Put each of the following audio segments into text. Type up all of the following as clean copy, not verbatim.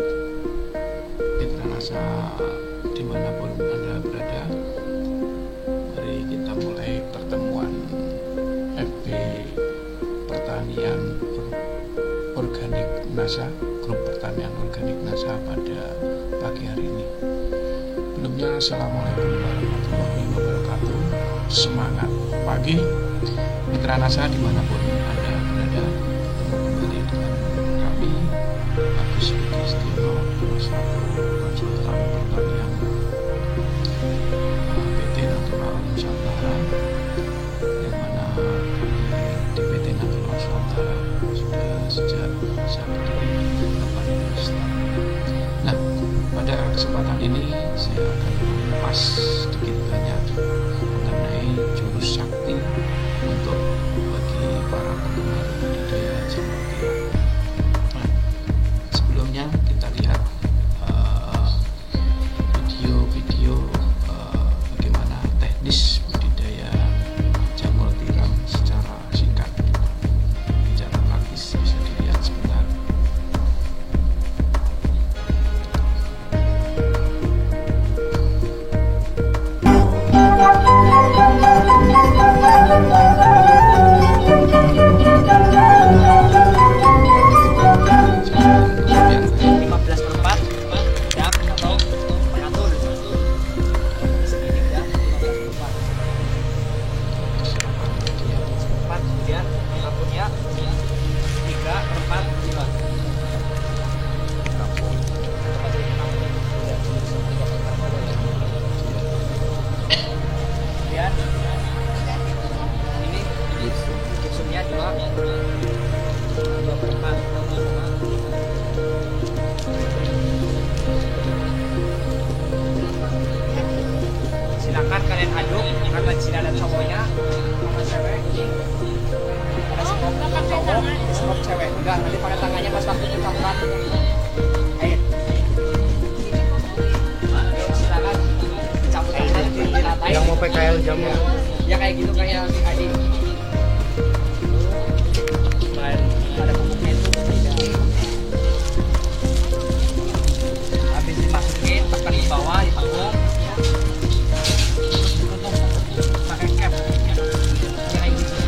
Mitra Nasa dimanapun Anda berada, mari kita mulai pertemuan FB Pertanian Organik NASA, grup Pertanian Organik NASA pada pagi hari ini. Sebelumnya, Assalamualaikum warahmatullahi wabarakatuh. Semangat pagi Mitra NASA dimanapun Anda berada. Kembali dengan kami Agus Budi Setiono, selaku konsultan pertanian PT Natural Nusantara, yang mana kami di PT Natural Nusantara sudah sejak saya berdiri 18 tahun. Nah, pada kesempatan ini saya akan mengupas sedikit banyak mengenai jurus sakti untuk bagi para penggemar budidaya jamur tiram. Nah, sebelumnya kita lihat video-video bagaimana teknis budidaya jamur tiram secara singkat. Bicara praktis bisa dilihat sebentar. Silakan kalian aduk karena di sini ada cowoknya sama cewek. Ada skop cowok, skop cewek. Enggak, nanti pakai tangannya pas waktu campuran air. Silakan campuran air diratain. Yang mau PKL jamur ya kayak gitu kayak adik. Ada pupuknya itu tidak. Habis dimasukin, tekan di bawah, dipanggung. Pakai cap. Kayak gitu.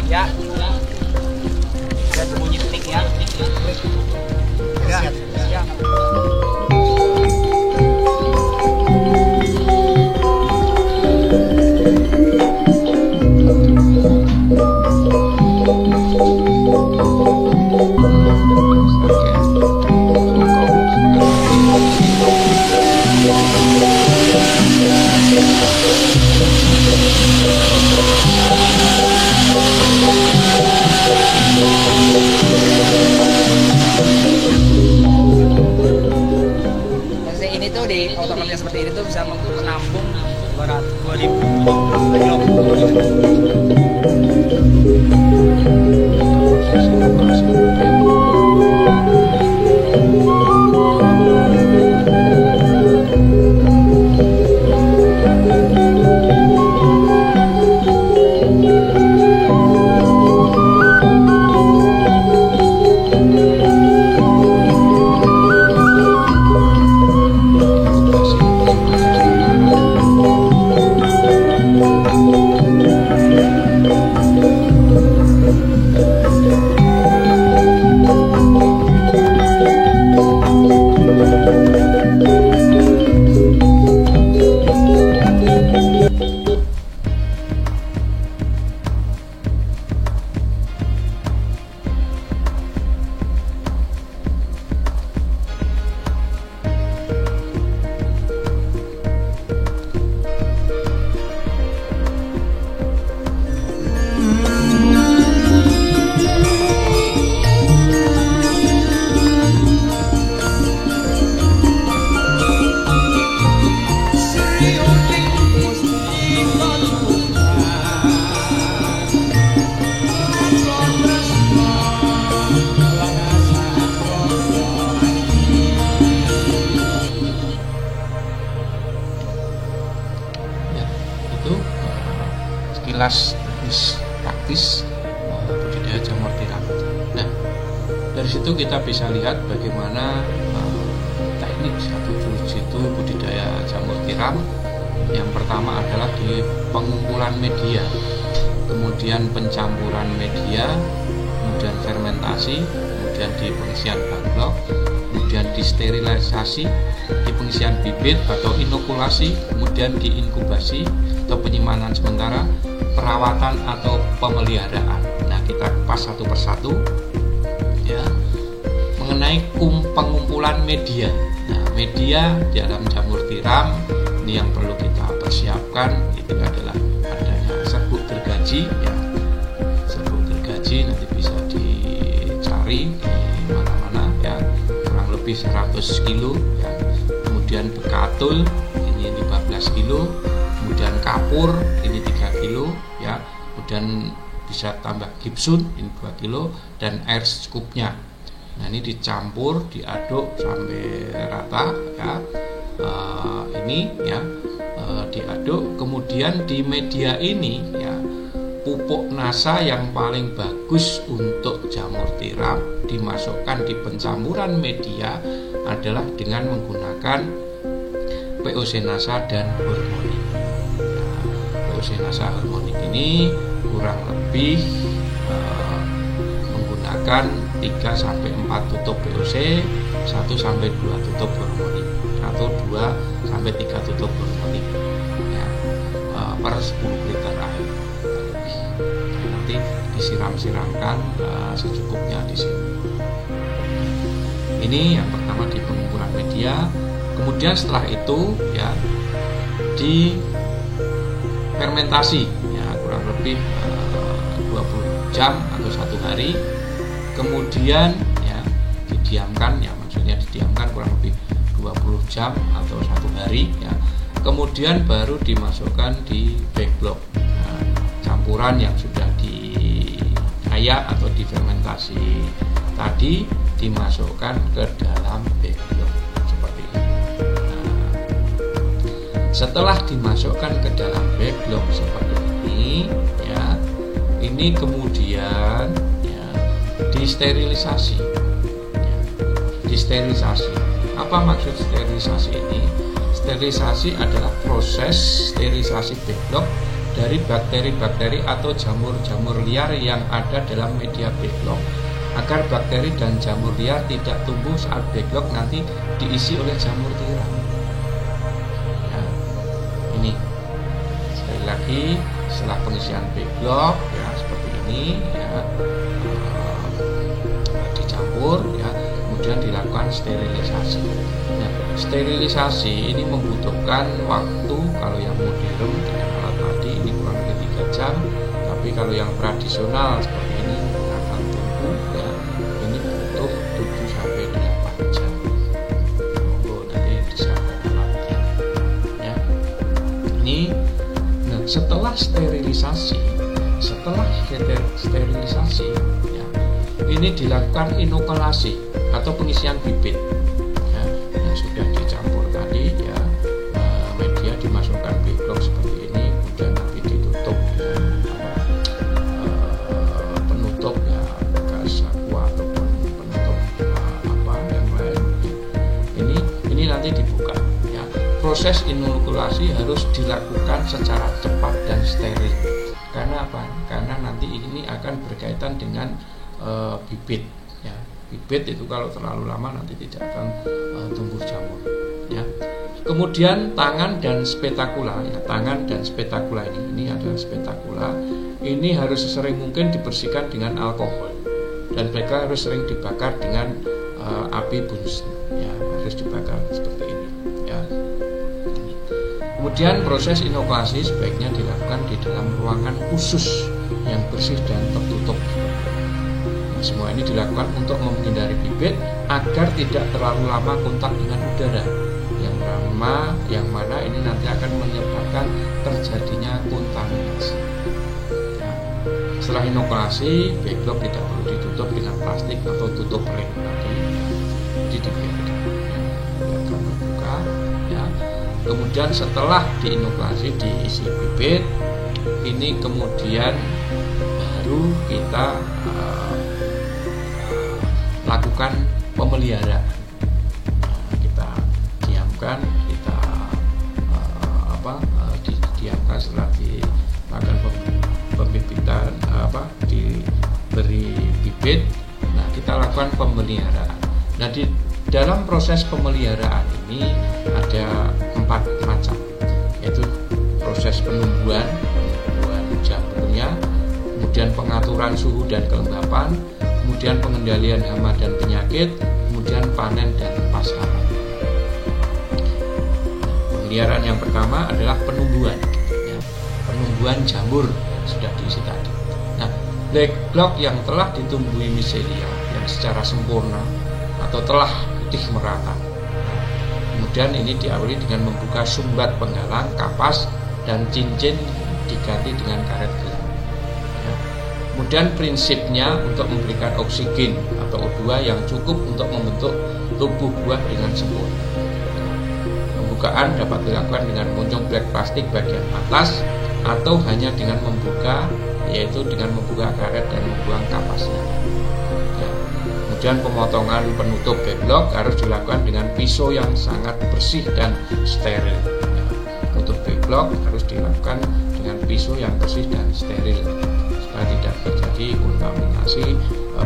Ya. Dan bunyi tik ya. Ya. Ya. Ini tuh di automatis seperti ini tuh bisa menampung 2000 sekilas teknis praktis budidaya jamur tiram. Nah, dari situ itu kita bisa lihat bagaimana teknik atau jitu budidaya jamur tiram. Yang pertama adalah di pengumpulan media, kemudian pencampuran media, kemudian fermentasi, kemudian di pengisian backlog, kemudian disterilisasi, di pengisian bibit atau inokulasi, kemudian diinkubasi atau penyimpanan sementara, perawatan atau pemeliharaan. Nah, kita kupas satu persatu ya, mengenai pengumpulan media. Nah, media di dalam jamur tiram ini yang perlu kita persiapkan itu adalah adanya serbuk gergaji ya. Serbuk gergaji nanti bisa dicari di mana-mana ya, kurang lebih 100 kilo ya. Kemudian bekatul ini 15 kilo, kemudian kapur ini 3 kilo ya. Kemudian bisa tambah gipsun ini 2 kilo dan air secukupnya. Nah, ini dicampur, diaduk sampai rata ya. Ini ya diaduk, kemudian di media ini ya, pupuk NASA yang paling bagus untuk jamur tiram dimasukkan di pencampuran media adalah dengan menggunakan POC NASA dan hormonik. Nah, POC NASA hormonik ini kurang lebih menggunakan 3-4 tutup POC, 1-2 tutup hormonik, atau 2-3 tutup hormonik ya, per 10 liter air. Nanti disiram-siramkan secukupnya di sini. Ini yang pertama di pengumpulan media. Kemudian setelah itu ya di fermentasi ya, kurang lebih 20 jam atau 1 hari. Kemudian ya didiamkan ya, maksudnya didiamkan kurang lebih 20 jam atau 1 hari ya. Kemudian baru dimasukkan di backlog. Nah, campuran yang sudah diayak atau difermentasi tadi dimasukkan ke dalam backlog seperti ini. Nah, setelah dimasukkan ke dalam backlog seperti ini ya, ini kemudian ya disterilisasi ya, disterilisasi. Apa maksud sterilisasi ini? Sterilisasi adalah proses sterilisasi backlog dari bakteri-bakteri atau jamur-jamur liar yang ada dalam media backlog, agar bakteri dan jamur liar tidak tumbuh saat backlog nanti diisi oleh jamur tiram. Ya, ini sekali lagi setelah pengisian backlog ya seperti ini ya, dicampur ya, kemudian dilakukan sterilisasi. Nah, sterilisasi ini membutuhkan waktu, kalau yang modern dengan alat tadi ini kurang lebih 3 jam, tapi kalau yang tradisional seperti ini menggunakan tungku ya, ini butuh 7-8 jam. Nanti disiapkan alatnya ya. Ini nah, setelah sterilisasi ya, ini dilakukan inokulasi atau pengisian bibit ya, yang sudah dicampur tadi ya, media dimasukkan backlog seperti ini, kemudian nanti ditutup dengan penutup ya, bekas aqua ataupun penutup apa yang lain ya. Ini nanti dibuka ya. Proses inokulasi harus dilakukan secara cepat dan steril. Karena apa? Karena nanti ini akan berkaitan dengan bibit ya. Bibit itu kalau terlalu lama nanti tidak akan tumbuh jamur ya. Kemudian tangan dan spetakula ya, tangan dan spetakula ini adalah spetakula. Ini harus sesering mungkin dibersihkan dengan alkohol, dan mereka harus sering dibakar dengan api bunsen ya, harus dibakar seperti ini ya. Kemudian proses inokulasi sebaiknya dilakukan di dalam ruangan khusus yang bersih dan tertutup. Semua ini dilakukan untuk menghindari bibit agar tidak terlalu lama kontak dengan udara yang mana ini nanti akan menyebabkan terjadinya kontaminasi ya. Setelah inokulasi, backlog tidak perlu ditutup dengan plastik atau tutup ring tadi, jadi dibiarkan terbuka ya. Kemudian setelah diinokulasi diisi bibit, ini kemudian baru kita lakukan pemeliharaan. Nah, kita diamkan, kita didiamkan setelah dilakukan pembibitan, diberi bibit. Nah, kita lakukan pemeliharaan. Nah, di dalam proses pemeliharaan ini ada 4 macam, yaitu proses penumbuhan jamurnya, kemudian pengaturan suhu dan kelembapan, kemudian pengendalian hama dan penyakit, kemudian panen dan pasaran. Pemeliharaan yang pertama adalah penumbuhan, ya, penumbuhan jamur yang sudah diisi tadi. Nah, black block yang telah ditumbuhi micelia yang secara sempurna atau telah putih merata. Kemudian ini diawali dengan membuka sumbat penggalang, kapas, dan cincin diganti dengan karet gelang. Ya. Kemudian prinsipnya untuk memberikan oksigen atau O2 yang cukup untuk membentuk tubuh buah dengan sempurna. Pembukaan dapat dilakukan dengan mengunjung black plastik bagian atas atau hanya dengan membuka, yaitu dengan membuka karet dan membuang kapasnya. Ya. Kemudian pemotongan penutup backlog harus dilakukan dengan pisau yang sangat bersih dan steril. Ya. Penutup backlog harus dilakukan dengan pisau yang bersih dan steril supaya tidak terjadi kontaminasi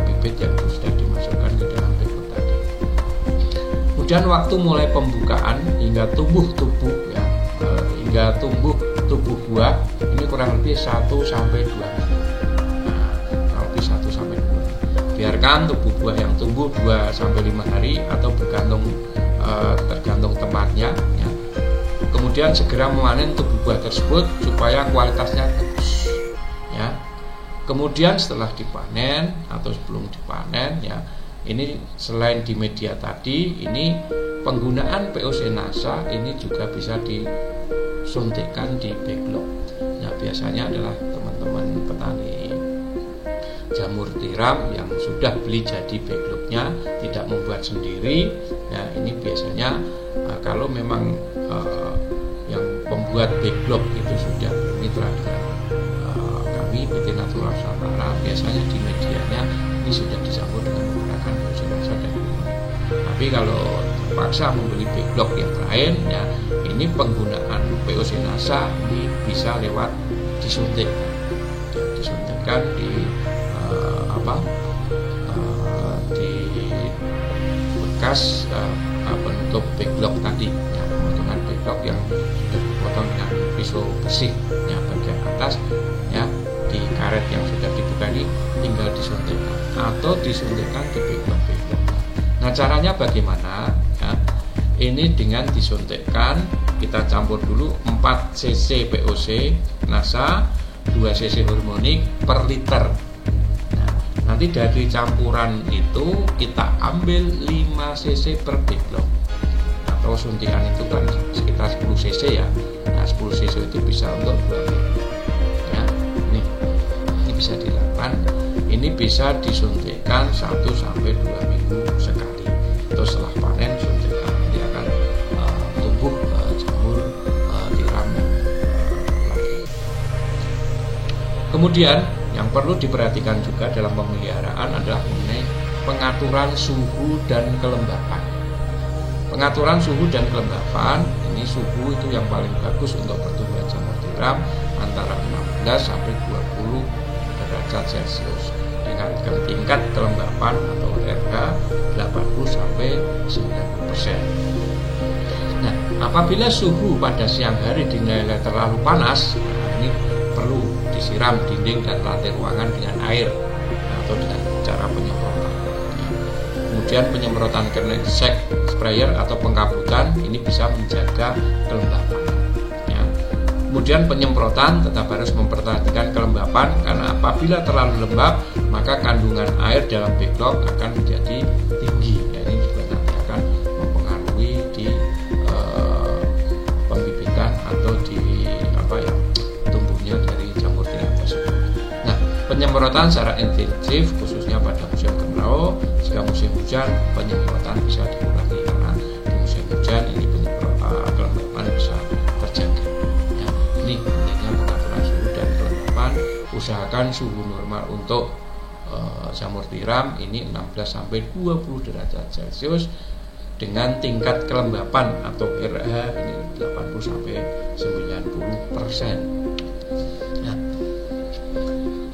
bibit yang sudah dimasukkan ke dalam backlog tadi. Kemudian waktu mulai pembukaan hingga tumbuh tubuh, ya, hingga tumbuh tubuh buah ini kurang lebih 1-2 minggu. Kurang lebih 1-2 minggu. Biarkan tubuh buah yang tumbuh 2-5 hari atau tergantung tempatnya, ya. Kemudian segera memanen tubuh buah tersebut supaya kualitasnya bagus, ya. Kemudian setelah dipanen atau sebelum dipanen, ya, ini selain di media tadi, ini penggunaan POC-NASA ini juga bisa disuntikkan di backlog. Nah, biasanya adalah teman-teman petani jamur tiram yang sudah beli jadi backlognya, tidak membuat sendiri. Nah, ini biasanya kalau memang yang pembuat backlog itu sudah mitra dengan kami PT Natura Nusantara, biasanya di medianya ini sudah dicampur dengan menggunakan POC-NASA dan tapi kalau terpaksa membeli backlog yang lain, ya, ini penggunaan POC-NASA ini bisa lewat disuntikkan di di bekas penutup backlog tadi, ya, potongan backlog yang sudah dipotong dengan pisau bersih, ya, bagian atas, ya, di karet yang sudah dibuka ini tinggal disuntikkan atau disuntikkan di backlog. Nah, caranya bagaimana? Ya, ini dengan disuntikkan, kita campur dulu 4 cc POC NASA, 2 cc hormonik per liter. Nah, nanti dari campuran itu kita ambil 5 cc per backlog. Atau suntikan itu kan sekitar 10 cc, ya. Nah, 10 cc itu bisa untuk 2 minggu. Ya, ini bisa dilakukan. Ini bisa disuntikkan 1-2 minggu sekali. Terus setelah panen suntikan, dia akan tumbuh jamur tiram lagi. Kemudian yang perlu diperhatikan juga dalam pemeliharaan adalah mengenai pengaturan suhu dan kelembapan. Pengaturan suhu dan kelembapan, ini suhu itu yang paling bagus untuk pertumbuhan jamur tiram antara 16 sampai 20 derajat Celcius dengan tingkat kelembapan atau RH 80 sampai 90%. Nah, apabila suhu pada siang hari dinilai terlalu panas, nah, ini perlu disiram dinding dan lantai ruangan dengan air atau dengan cara penyemprotan. Kemudian penyemprotan insect sprayer atau pengkabutan ini bisa menjaga kelembapan. Ya. Kemudian penyemprotan tetap harus memperhatikan kelembapan karena apabila terlalu lembab maka kandungan air dalam backlog akan menjadi tinggi. Ya, ini juga nanti akan mempengaruhi di pembibitan atau di tumbuhnya dari jamur tiram tersebut. Nah, penyemprotan secara intensif khususnya pada musim kemarau. Jika musim hujan, penyemprotan bisa dikurangi karena di musim hujan ini kelembapan bisa terjaga. Ya, ini pentingnya pengaturan suhu dan kelembapan. Usahakan suhu normal untuk jamur tiram ini 16 sampai 20 derajat Celcius dengan tingkat kelembapan atau pH ini 80 sampai 90%. Nah,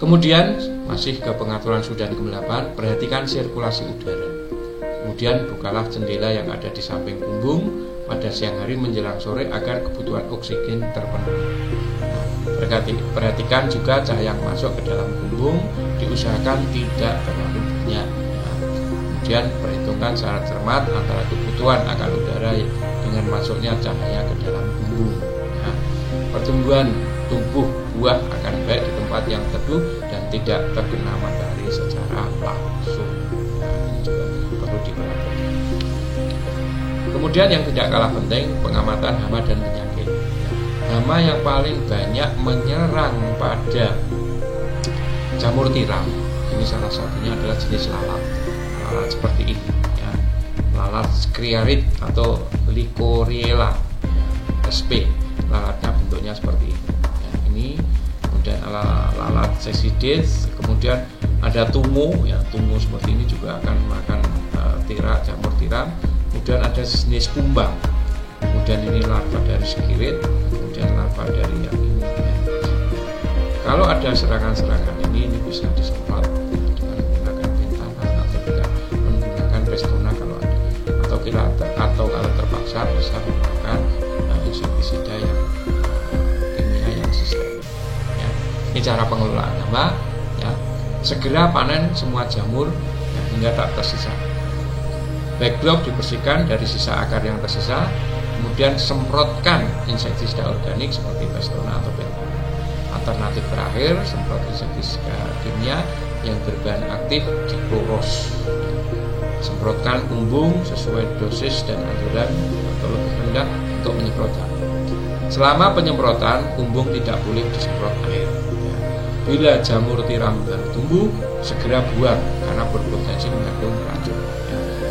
kemudian masih ke pengaturan suhu dan kelembapan, perhatikan sirkulasi udara. Kemudian bukalah jendela yang ada di samping kumbung pada siang hari menjelang sore agar kebutuhan oksigen terpenuhi. Perhatikan juga cahaya yang masuk ke dalam kumbung diusahakan tidak terlalu banyak. Kemudian perhitungkan secara cermat antara kebutuhan akan udara dengan masuknya cahaya ke dalam kumbung. Pertumbuhan tumbuh buah akan baik di tempat yang teduh dan tidak terkena matahari secara langsung. Ini juga perlu diperhatikan. Kemudian yang tidak kalah penting, pengamatan hama dan penyakit. Hama yang paling banyak menyerang pada jamur tiram ini salah satunya adalah jenis lalat seperti ini ya. Lalat Scriarid atau Lycoriella sp. Lalatnya bentuknya seperti ini ya, ini kemudian lalat Cecides, kemudian ada tungu ya, tungu seperti ini juga akan makan jamur tiram. Kemudian ada jenis kumbang, kemudian ini larva dari Scriarid, kemudian larva dari yang ini ya. Kalau ada serangan-serangan ini bisa disemprot dengan menggunakan pentangan atau tidak menggunakan Pestona kalau ada, atau kalau terpaksa bisa menggunakan insektisida yang kimia yang sistemik ya. Ini cara pengelolaan hama ya. Segera panen semua jamur ya, hingga tak tersisa. Backlog dibersihkan dari sisa akar yang tersisa, kemudian semprotkan insektisida organik seperti Pestona atau pentangan. Alternatif terakhir, semprot insektisida kimia yang berbahan aktif dikloros. Semprotkan kumbung sesuai dosis dan aturan atau lebih rendah untuk menyemprot jamur. Selama penyemprotan, kumbung tidak boleh disemprot air. Bila jamur tiram baru tumbuh, segera buang karena berpotensi mengandung racun.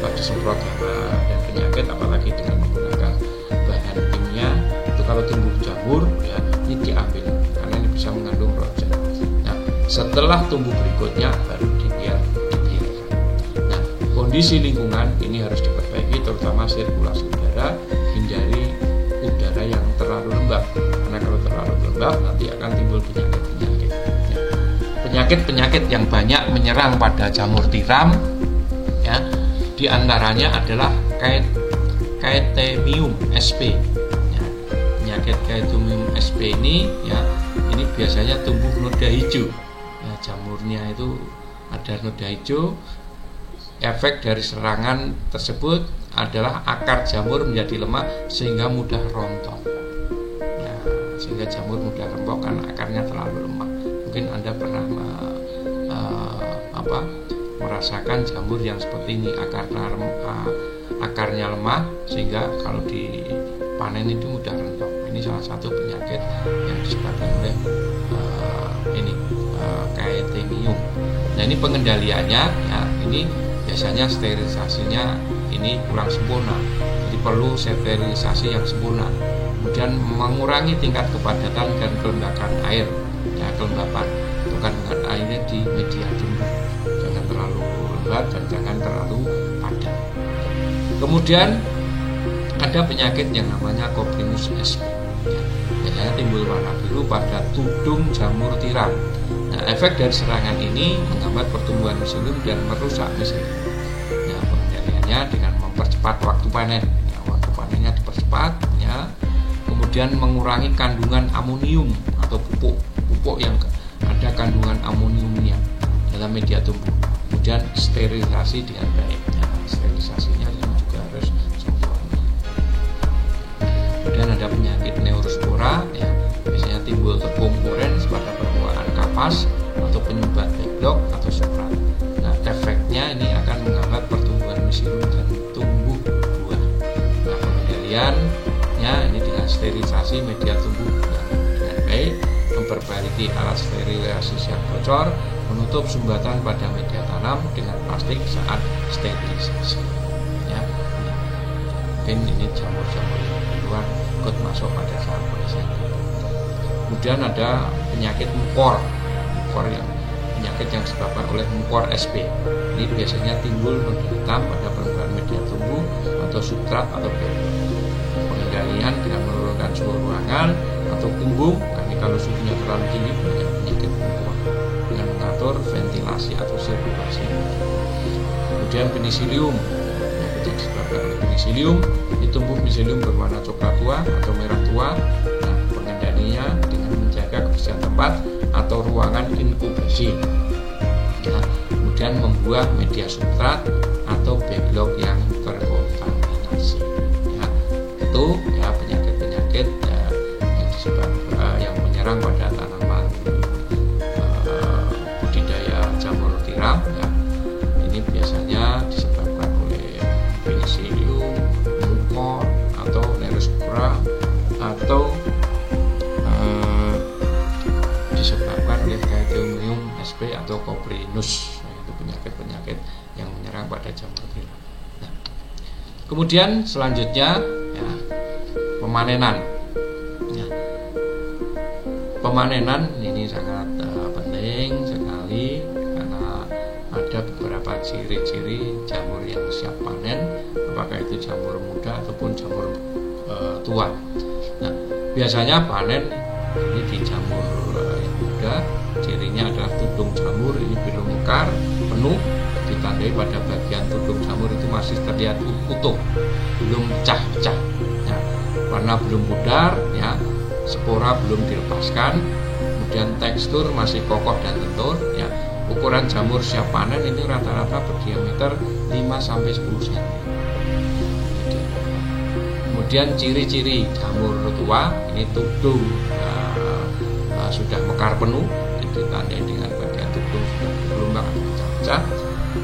Setelah disemprot hama dan penyakit, apalagi dengan menggunakan bahan kimia, itu kalau tumbuh jamur ya ini diambil karena ini bisa mengandung racun. Nah, setelah tumbuh berikutnya baru dibiarkan. Nah, kondisi lingkungan ini harus diperbaiki, terutama sirkulasi udara, hindari udara yang terlalu lembab karena kalau terlalu lembab nanti akan timbul penyakit-penyakit ya. Penyakit-penyakit yang banyak menyerang pada jamur tiram ya, diantaranya adalah Chaethymium sp ya. Penyakit Chaethymium sp ini ya, ini biasanya tumbuh noda hijau ya, jamurnya itu ada noda hijau. Efek dari serangan tersebut adalah akar jamur menjadi lemah sehingga mudah rontok ya, sehingga jamur mudah rontok karena akarnya terlalu lemah. Mungkin Anda pernah merasakan jamur yang seperti ini, akarnya lemah sehingga kalau dipanen itu mudah rontok. Ini salah satu penyakit yang disebabkan oleh Chaethymium. Nah, ini pengendaliannya ya, ini biasanya sterilisasinya ini kurang sempurna, jadi perlu sterilisasi yang sempurna. Kemudian mengurangi tingkat kepadatan dan kelembapan air ya, kelembapan bukan dengan airnya di media tumbuh, jangan terlalu lembab dan jangan terlalu padat. Kemudian ada penyakit yang namanya Coprinus sp ya, biasanya timbul warna biru pada tudung jamur tiram. Nah, efek dari serangan ini menghambat pertumbuhan miselium dan merusak miselium. Nah, pengendaliannya dengan mempercepat waktu panen. Ya, waktu panennya dipercepat. Ya. Kemudian mengurangi kandungan amonium atau pupuk yang ada kandungan amoniumnya dalam media tumbuh. Kemudian sterilisasi dengan baik. Ya, sterilisasinya juga harus sempurna. Kemudian ada penyakit Neurospora. Ya, biasanya timbul tepung orange pada permukaan kapas atau penyumbat backlog atau sprat. Nah, efeknya ini akan menghambat pertumbuhan miselium dan tumbuh buah. Nah, pengendaliannya ini dengan sterilisasi media tumbuh dengan baik, memperbaiki alat sterilisasi yang bocor, menutup sumbatan pada media tanam dengan plastik saat sterilisasi. Ya, mungkin ini jamur-jamur yang di luar ikut masuk pada saat proses. Kemudian ada penyakit mukor yang penyakit yang disebabkan oleh mukor SP. Ini biasanya timbul noda hitam pada permukaan media tumbuh atau substrat atau background. Pengendalian dengan menurunkan suhu ruangan atau kumbung, karena kalau suhunya terlalu tinggi banyak penyakit mukor, dengan mengatur ventilasi atau sirkulasi. Kemudian penicillium, penyakit yang disebabkan oleh penicillium, ini tumbuh penicillium berwarna coklat tua atau merah tua. Nah, pengendalinya dengan menjaga kebersihan tempat atau ruangan inkubasi. Ya, kemudian membuang media substrat atau backlog yang terkontaminasi. Ya, itu ya penyakit-penyakit yang disebabkan yang menyerang pada tanaman budidaya jamur tiram. Ya, ini biasanya disebabkan oleh penicillium, mukor atau Neospora atau disebabkan oleh Chaetomium sp atau Coprinus. Itu penyakit-penyakit yang menyerang pada jamur tiram. Nah, kemudian selanjutnya ya, pemanenan. Ya, pemanenan ini sangat penting sekali karena ada beberapa ciri-ciri jamur yang siap panen, apakah itu jamur muda ataupun jamur tua. Nah, biasanya panen ini di jamur yang muda, cirinya adalah tudung jamur ini belum mekar penuh, ditandai pada bagian tudung jamur itu masih terlihat utuh, belum pecah-pecah. Ya, warna belum pudar, ya, spora belum dilepaskan, kemudian tekstur masih kokoh dan lentur. Ya, ukuran jamur siap panen ini rata-rata berdiameter 5-10 cm. Kemudian ciri-ciri jamur tua ini tudung sudah mekar penuh, ditandai dengan bagian tudung sudah bergelombang atau pecah-pecah,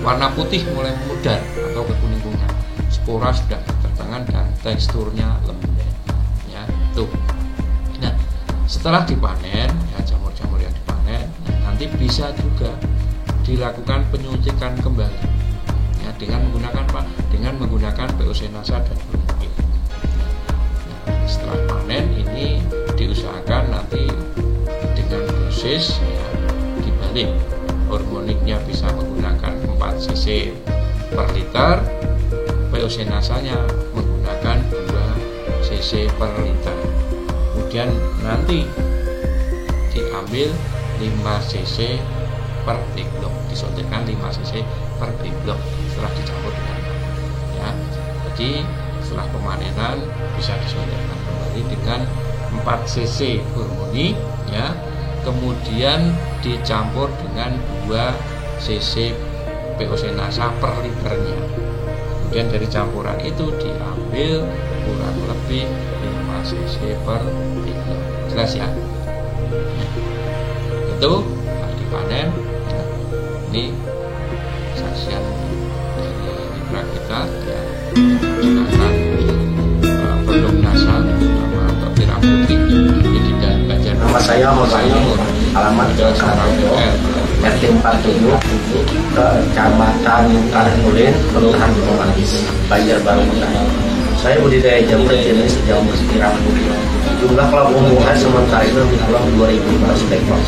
warna putih mulai memudar atau kekuning-kuningan, spora sudah berterbangan dan teksturnya lembek. Ya, tuh. Nah, setelah dipanen, ya, jamur-jamur yang dipanen, nanti bisa juga dilakukan penyuntikan kembali. Ya, dengan menggunakan apa? Dengan menggunakan POC-NASA dan hormonik. Nah, setelah panen ini diusahakan nanti dengan dosis ya, dibalik. Hormoniknya bisa menggunakan 4 cc per liter, POC-NASA-nya menggunakan 2 cc per liter. Kemudian nanti diambil 5 cc per backlog, disuntikkan 5 cc per backlog setelah dicampur dengan ya. Jadi setelah pemanenan bisa disuntikkan kembali dengan 4 cc hormoni, ya, kemudian dicampur dengan 2 cc POC-NASA per liternya. Kemudian dari campuran itu diambil kurang lebih 5 cc per liter. Jelas ya? Itu dipanen. Ya. Ini saksian dari mitra kita ya, menggunakan produk NASA terutama untuk tiram putih. Ini dan Banjar. Nama saya Muhammad, alamat Kecamatan RT 47, Kecamatan Tarhulin, Kelurahan Gunung Manggis, Banjarbaru. Saya budidaya jamur jenis jamur tiram putih. Jumlah kelompok sementara itu kurang 2.000 spektrol.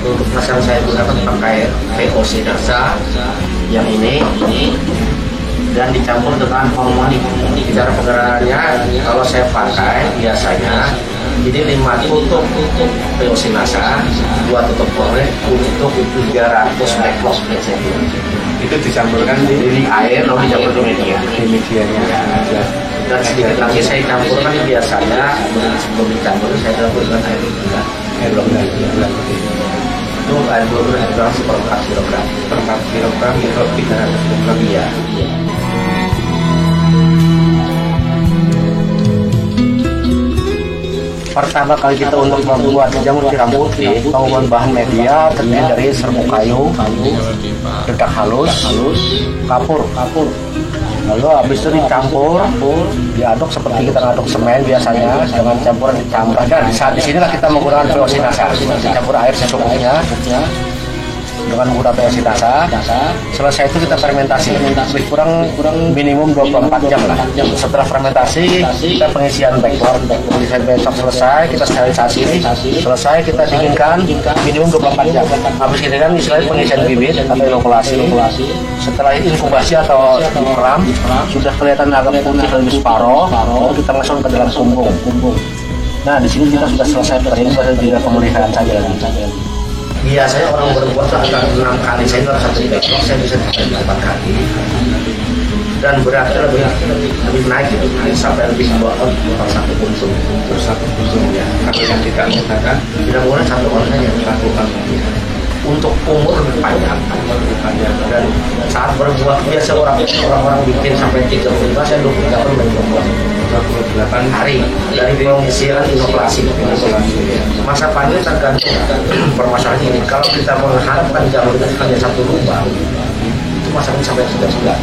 Untuk pasang saya gunakan pakai POC-NASA yang ini dan dicampur dengan hormonik. Cara pengerahannya kalau saya pakai biasanya jadi 5 tutup POC-NASA, 2 tutup hormonik untuk 300 spektrol. Itu dicampurkan di air lalu dicampur di medianya. Dan sedikit lagi saya campurkan biasanya sebelum dicampur saya campurkan air juga. Itu air 12 gram per 4 kg. Per 4 kg itu 300 gram ya. Pertama kali kita untuk membuat jamur tiram putih, penggunaan bahan media terdiri dari serbuk kayu, dedak halus, kapur. Lalu habis itu dicampur, diaduk seperti kita ngaduk semen biasanya dengan campuran dicampur. Dan di saat disinilah kita menggunakan POC-NASA, dicampur air secukupnya. dengan menggunakan PLC NASA. Selesai itu kita fermentasi lebih kurang minimum 24 jam lah. Setelah fermentasi kita pengisian backlog. Pengisian backlog selesai, kita sterilisasi selesai, kita dinginkan minimum 24 jam. Habis ini kan istilahnya pengisian bibit atau inokulasi. Setelah inkubasi atau diperam sudah kelihatan agak putih lebih separuh, kita masuk ke dalam kumbung. Nah, di sini kita sudah selesai training, baru tinggal pemeliharaan saja lagi. Biasanya orang berbuat akan 6 kali, saya baru 1 backlog, saya bisa 4 kali. Dan beratnya lebih naik gitu, sampai lebih 2 ton per 1 puntung. Per 1 puntung ya. Kalau yang tidak menggunakan, tidak menggunakan 1 ton saja, 1 ton. Untuk umur lebih panjang. Dan saat berbuah biasa orang bikin sampai 35, saya 28 hari dari pengisian inokulasi. Masa panen tergantung permasalahan ini. Kalau kita mengharapkan jamur itu hanya 1 lubang, itu masanya sampai 3 bulan.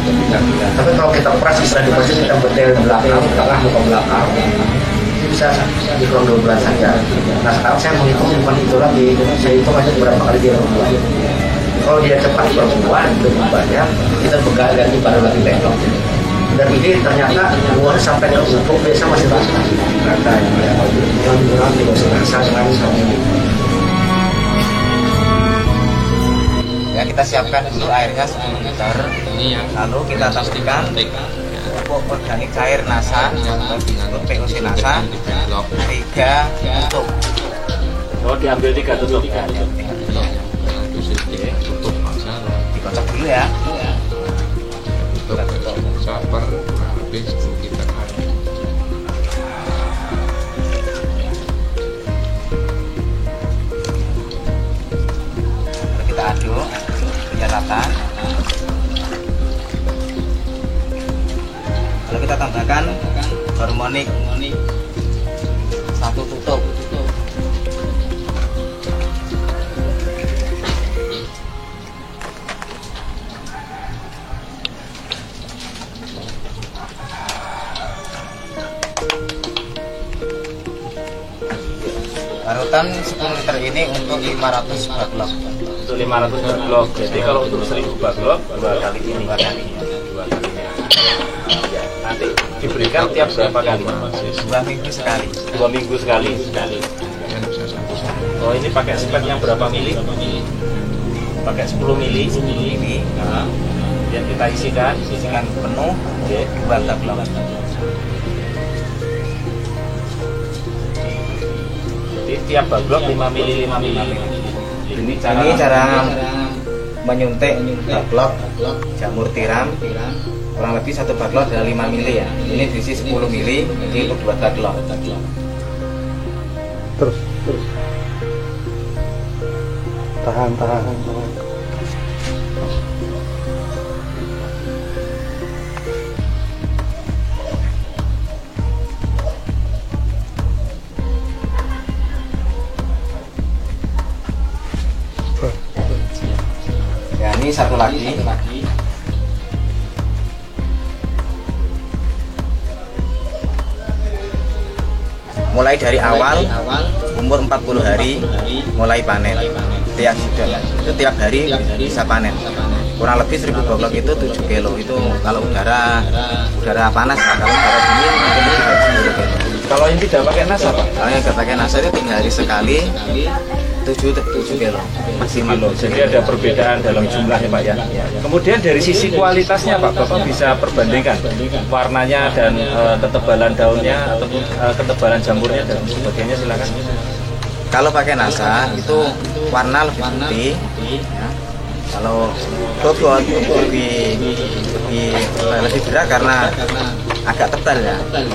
Tapi kalau kita peras istilah di masjid, kita betel belakang, tengah muka belakang, itu bisa di kurang 2 bulan saja. Nah sekarang saya menghitung bukan itu lagi, saya hitung aja berapa kali dia berbuah. Kalau dia cepat berbuah, lebih banyak, kita ganti baru lagi backlog. Dan ini ternyata buah sampai ke ufuk biasa masih rata yang tidak serasa dengan ya. Kita siapkan dulu airnya 10 liter. Lalu kita pastikan pupuk organik cair NASA disebut POC NASA 3 tutup. Oh, diambil 3 tutup. Dikocok dulu ya. Sabar habis kita aduk biar rata. Lalu kita tambahkan harmonik 1 tutup. Parutan 10 liter ini untuk 500 backlog. Untuk 500 backlog. Jadi kalau untuk 1000 backlog 2 kali ini. 2 kali. Ya, nanti diberikan tiap berapa kali? 2 minggu sekali. 2 minggu sekali. Oh, ini pakai spek yang berapa mili? Pakai 10 mili. Nah, yang kita isikan penuh. Oke. 2 backlog. Tiap backlog 5 mili. Ini cara menyuntik backlog jamur tiram. Kurang lebih 1 backlog adalah 5 mili ya. Ini diisi 10 mili, ini untuk 2 backlog. Terus. Tahan. Ya, ini satu lagi. Mulai dari awal umur 40 hari mulai panen. Itu tiap hari bisa panen. Kurang lebih 1000 backlog itu 7 kilo. Itu kalau udara panas, kalau udara dingin mungkin lebih dari 10 kilo. kalau yang tidak pakai NASA, Pak? Kalau yang nggak pakai NASA itu 3 hari sekali 7 kilo maksimal. Jadi ada perbedaan dalam jumlahnya, Pak ya. Kemudian dari sisi kualitasnya, Pak, Bapak bisa perbandingkan warnanya dan ketebalan daunnya ataupun ketebalan jamurnya dan sebagainya, silakan. Kalau pakai NASA itu warna lebih putih. Ya. Kalau bobot lebih berat karena agak tebal ya, dan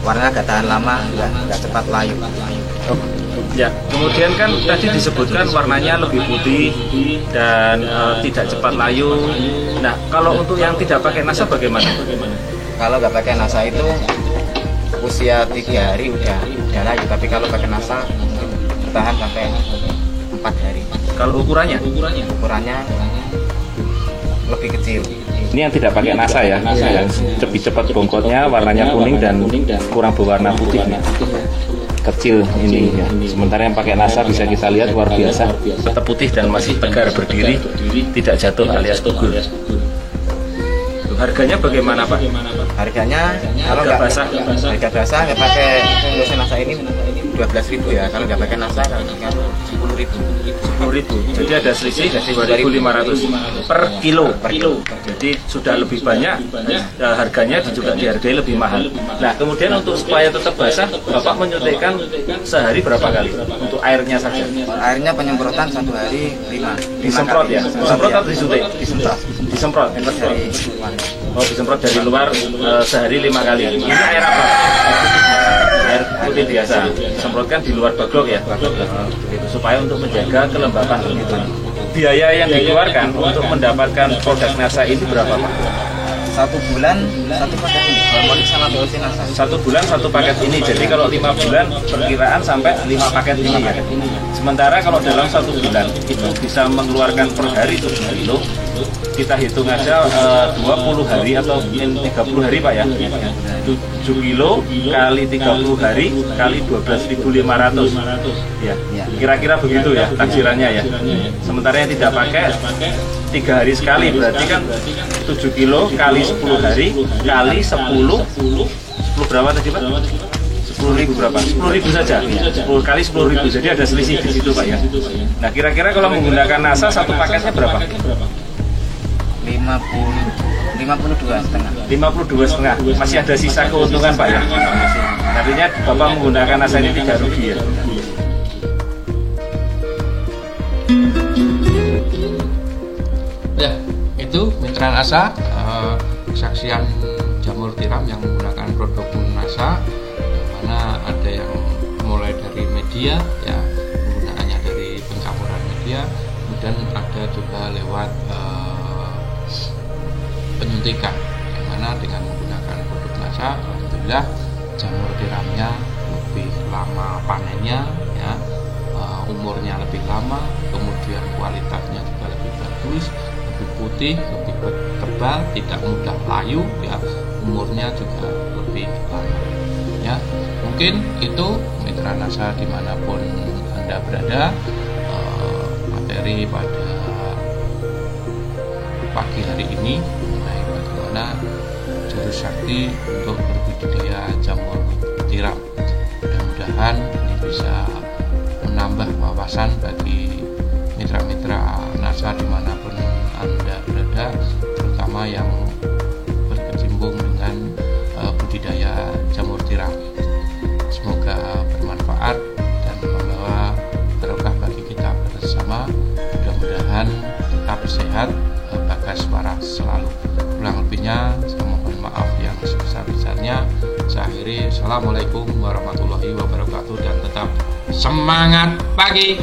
warnanya agak tahan lama, nggak cepat layu. Ya, kemudian kan tadi disebutkan warnanya lebih putih dan tidak cepat layu. Nah, kalau untuk yang tidak pakai NASA bagaimana? Kalau nggak pakai NASA itu usia 3 hari udah layu, tapi kalau pakai NASA mungkin bertahan sampai 4 hari. Kalau ukurannya lebih kecil. Ini yang tidak pakai NASA ya, yang lebih cepat bongkotnya, warnanya kuning dan kurang berwarna putih. kecil ini ya. Sementara yang pakai NASA bisa kita lihat luar biasa, tetap putih dan masih tegar berdiri, tidak jatuh alias gugur. Harganya bagaimana Pak? Harganya kalau nggak basah, harga basah nggak pakai dosen NASA ini 12.000 ya. Kalau nggak pakai NASA kan 10.000. 10.000. Jadi ada selisih 2.500 per kilo. Jadi sudah lebih banyak. Harganya juga dihargai lebih mahal. Nah, kemudian untuk supaya tetap basah, Bapak menyuntikkan sehari berapa kali? Untuk airnya saja. Airnya penyemprotan 1 hari 5 Disemprot ya? Disemprot atau disuntik? Disemprot. Disemprot. Dari Oh, disemprot dari luar sehari 5 kali. Ini air apa? Air putih biasa. Disemprotkan di luar baglok ya, supaya untuk menjaga kelembapan itu. Biaya yang dikeluarkan untuk mendapatkan produk NASA ini berapa Pak? 1 bulan 1 paket ini. Harmonik sama BOC NASA. 1 bulan 1 paket ini. Jadi kalau 5 bulan perkiraan sampai 5 paket ini ya. Sementara kalau dalam 1 bulan itu bisa mengeluarkan per hari 7 kilo. Kita hitung aja 20 hari atau 30 hari Pak ya. 7 kilo kali 30 hari kali 12.500 ya. Kira-kira begitu ya taksirannya ya. Sementara yang tidak pakai 3 hari sekali, berarti kan 7 kilo kali 10 hari kali 10 berapa tadi Pak? 10.000 berapa? 10.000 saja. 10 kali 10.000. Jadi ada selisih di situ Pak ya. Nah, kira-kira kalau menggunakan NASA satu paketnya berapa? 52,5. Masih ada sisa keuntungan Pak ya. Artinya Bapak menggunakan NASA ini tidak rugi ya. Ya, itu mitra NASA, kesaksian jamur tiram yang menggunakan produk NASA, yang mana ada yang mulai dari media ya, penggunaannya dari pencampuran media, kemudian ada juga lewat penyuntikan, yang mana dengan menggunakan produk NASA, alhamdulillah jamur tiramnya lebih lama panennya ya, umurnya lebih lama, kemudian kualitasnya juga lebih bagus, lebih putih, lebih tebal, tidak mudah layu ya, umurnya juga lebih lama ya. Mungkin itu mitra NASA dimanapun Anda berada, materi pada pagi hari ini mengenai bagaimana jurus sakti untuk berbudidaya jamur tiram. Mudah-mudahan ini bisa menambah wawasan bagi mitra-mitra NASA dimanapun Anda berada, terutama yang berkecimpung dengan budidaya jamur tiram. Semoga bermanfaat dan membawa barokah bagi kita bersama. Mudah-mudahan tetap sehat, bagas waras selalu. Kurang lebihnya saya mohon maaf yang sebesar-besarnya. Saya akhiri. Assalamualaikum warahmatullahi wabarakatuh, dan tetap semangat pagi.